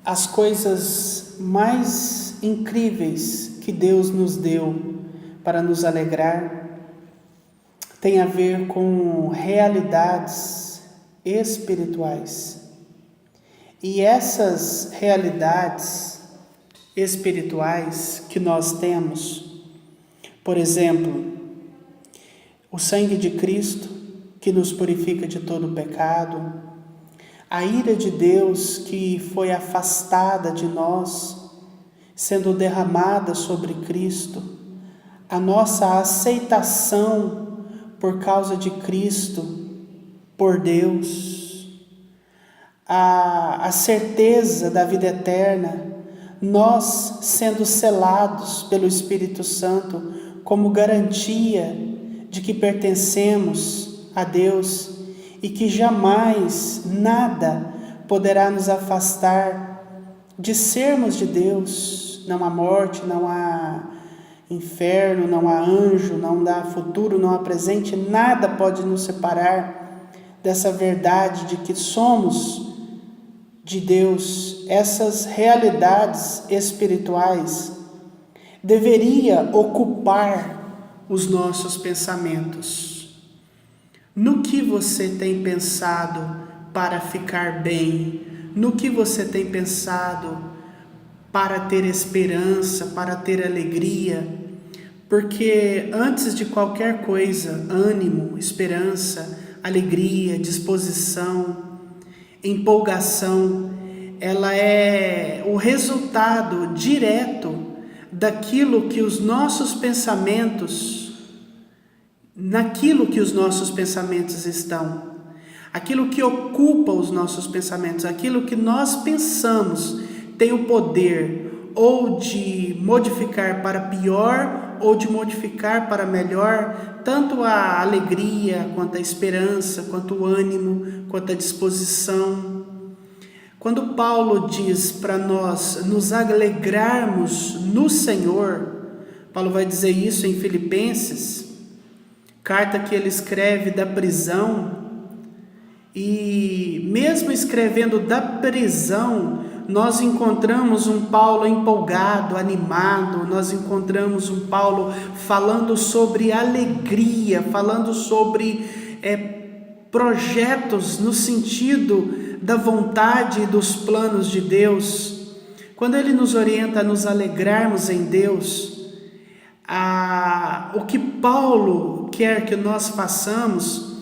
As coisas mais incríveis que Deus nos deu para nos alegrar tem a ver com realidades espirituais. E essas realidades espirituais que nós temos, por exemplo, o sangue de Cristo que nos purifica de todo o pecado, a ira de Deus que foi afastada de nós, sendo derramada sobre Cristo, a nossa aceitação por causa de Cristo, por Deus, a certeza da vida eterna, nós sendo selados pelo Espírito Santo como garantia de que pertencemos a Deus e que jamais nada poderá nos afastar de sermos de Deus. Não há morte, não há inferno, não há anjo, não há futuro, não há presente, nada pode nos separar dessa verdade de que somos de Deus. Essas realidades espirituais deveria ocupar os nossos pensamentos. No que você tem pensado para ficar bem? No que você tem pensado para ter esperança, para ter alegria? Porque antes de qualquer coisa, ânimo, esperança, alegria, disposição, empolgação, ela é o resultado direto daquilo que os nossos pensamentos, naquilo que os nossos pensamentos estão, aquilo que ocupa os nossos pensamentos, aquilo que nós pensamos tem o poder ou de modificar para pior ou de modificar para melhor, tanto a alegria, quanto a esperança, quanto o ânimo, quanto a disposição. Quando Paulo diz para nós nos alegrarmos no Senhor, Paulo vai dizer isso em Filipenses, carta que ele escreve da prisão, e mesmo escrevendo da prisão, nós encontramos um Paulo empolgado, animado, nós encontramos um Paulo falando sobre alegria, falando sobre projetos no sentido da vontade e dos planos de Deus. Quando ele nos orienta a nos alegrarmos em Deus, o que Paulo quer que nós façamos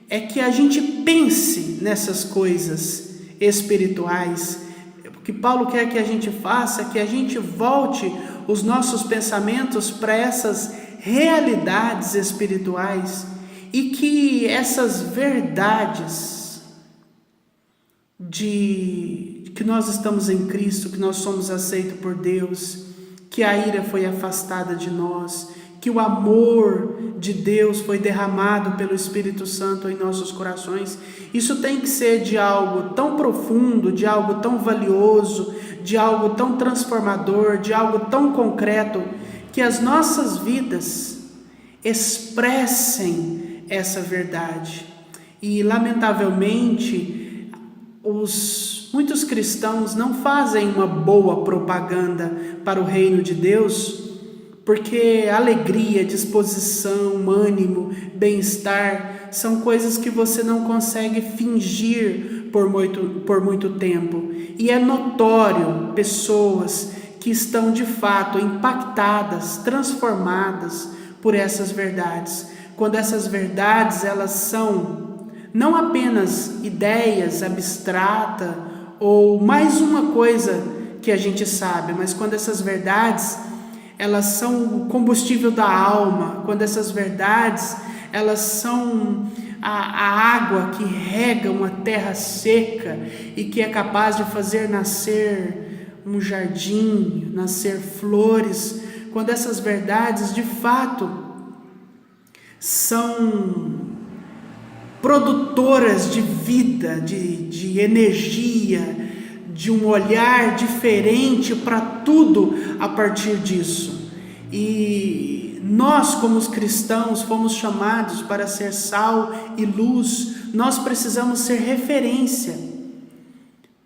é que a gente pense nessas coisas espirituais. O que Paulo quer que a gente faça é que a gente volte os nossos pensamentos para essas realidades espirituais e que essas verdades de que nós estamos em Cristo, que nós somos aceitos por Deus, que a ira foi afastada de nós, que o amor de Deus foi derramado pelo Espírito Santo em nossos corações. Isso tem que ser de algo tão profundo, de algo tão valioso, de algo tão transformador, de algo tão concreto, que as nossas vidas expressem essa verdade. E lamentavelmente, muitos cristãos não fazem uma boa propaganda para o reino de Deus, porque alegria, disposição, ânimo, bem-estar são coisas que você não consegue fingir por muito tempo. E é notório pessoas que estão de fato impactadas, transformadas por essas verdades. Quando essas verdades elas são não apenas ideias abstratas ou mais uma coisa que a gente sabe, mas quando essas verdades elas são o combustível da alma, quando essas verdades elas são a água que rega uma terra seca e que é capaz de fazer nascer um jardim, nascer flores, quando essas verdades de fato são produtoras de vida, de energia, de um olhar diferente para tudo a partir disso. E nós, como os cristãos, fomos chamados para ser sal e luz. Nós precisamos ser referência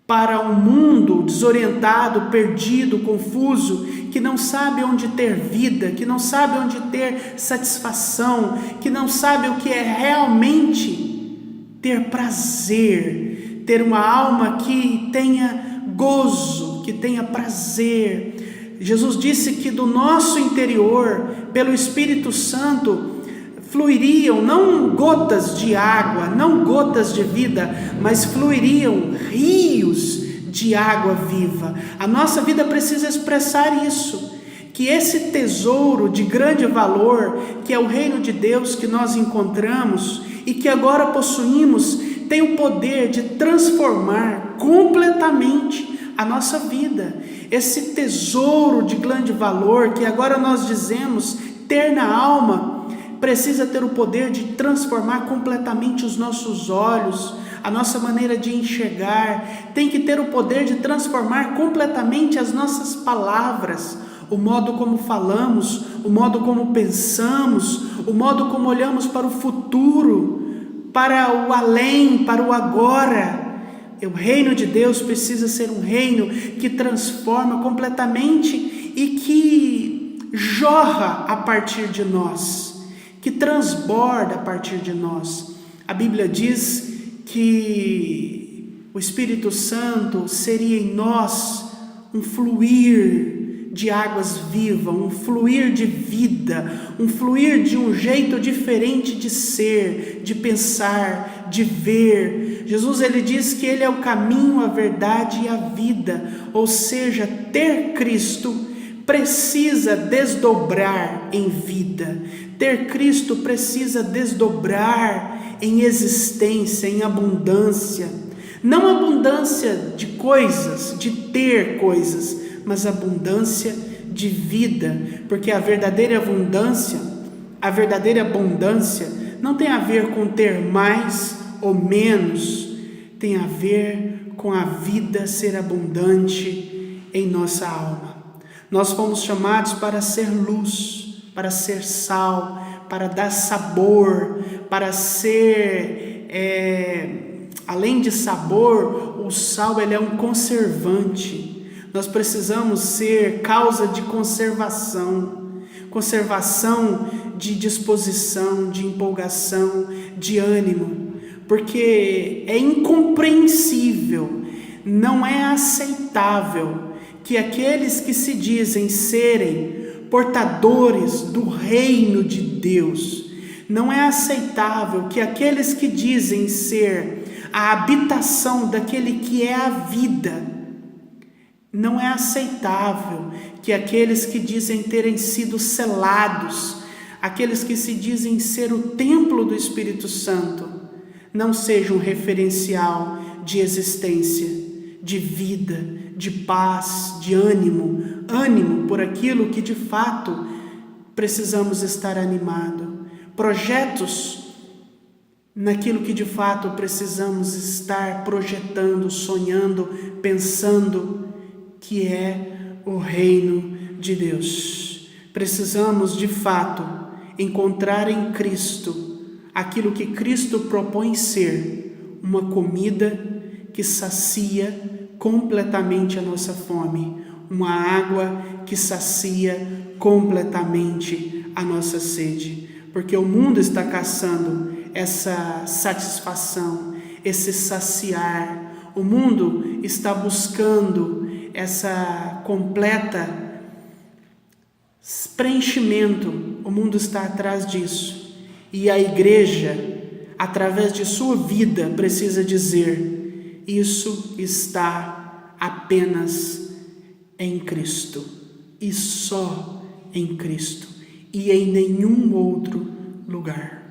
para um mundo desorientado, perdido, confuso, que não sabe onde ter vida, que não sabe onde ter satisfação, que não sabe o que é realmente ter prazer, ter uma alma que tenha gozo, que tenha prazer. Jesus disse que do nosso interior, pelo Espírito Santo, fluiriam não gotas de água, não gotas de vida, mas fluiriam rios de água viva. A nossa vida precisa expressar isso, que esse tesouro de grande valor, que é o reino de Deus que nós encontramos e que agora possuímos, tem o poder de transformar completamente a nossa vida. Esse tesouro de grande valor que agora nós dizemos ter na alma, precisa ter o poder de transformar completamente os nossos olhos, a nossa maneira de enxergar, tem que ter o poder de transformar completamente as nossas palavras, o modo como falamos, o modo como pensamos, o modo como olhamos para o futuro, para o além, para o agora. O reino de Deus precisa ser um reino que transforma completamente e que jorra a partir de nós, que transborda a partir de nós. A Bíblia diz que o Espírito Santo seria em nós um fluir de águas vivas, um fluir de vida, um fluir de um jeito diferente de ser, de pensar, de ver. Jesus, ele diz que ele é o caminho, a verdade e a vida, ou seja, ter Cristo precisa desdobrar em vida, ter Cristo precisa desdobrar em existência, em abundância, não abundância de coisas, de ter coisas, mas abundância de vida, porque a verdadeira abundância não tem a ver com ter mais ou menos, tem a ver com a vida ser abundante em nossa alma. Nós fomos chamados para ser luz, para ser sal, para dar sabor, para ser, além de sabor, o sal ele é um conservante. Nós precisamos ser causa de conservação de disposição, de empolgação, de ânimo, porque é incompreensível, não é aceitável que aqueles que se dizem serem portadores do reino de Deus, não é aceitável que aqueles que dizem ser a habitação daquele que é a vida, não é aceitável que aqueles que dizem terem sido selados, aqueles que se dizem ser o templo do Espírito Santo, não sejam referencial de existência, de vida, de paz, de ânimo por aquilo que de fato precisamos estar animado, projetos naquilo que de fato precisamos estar projetando, sonhando, pensando, que é o reino de Deus. Precisamos de fato encontrar em Cristo aquilo que Cristo propõe ser, uma comida que sacia completamente a nossa fome, uma água que sacia completamente a nossa sede, porque o mundo está caçando essa satisfação, esse saciar, o mundo está buscando essa completa preenchimento, o mundo está atrás disso, e a igreja, através de sua vida, precisa dizer: isso está apenas em Cristo, e só em Cristo, e em nenhum outro lugar.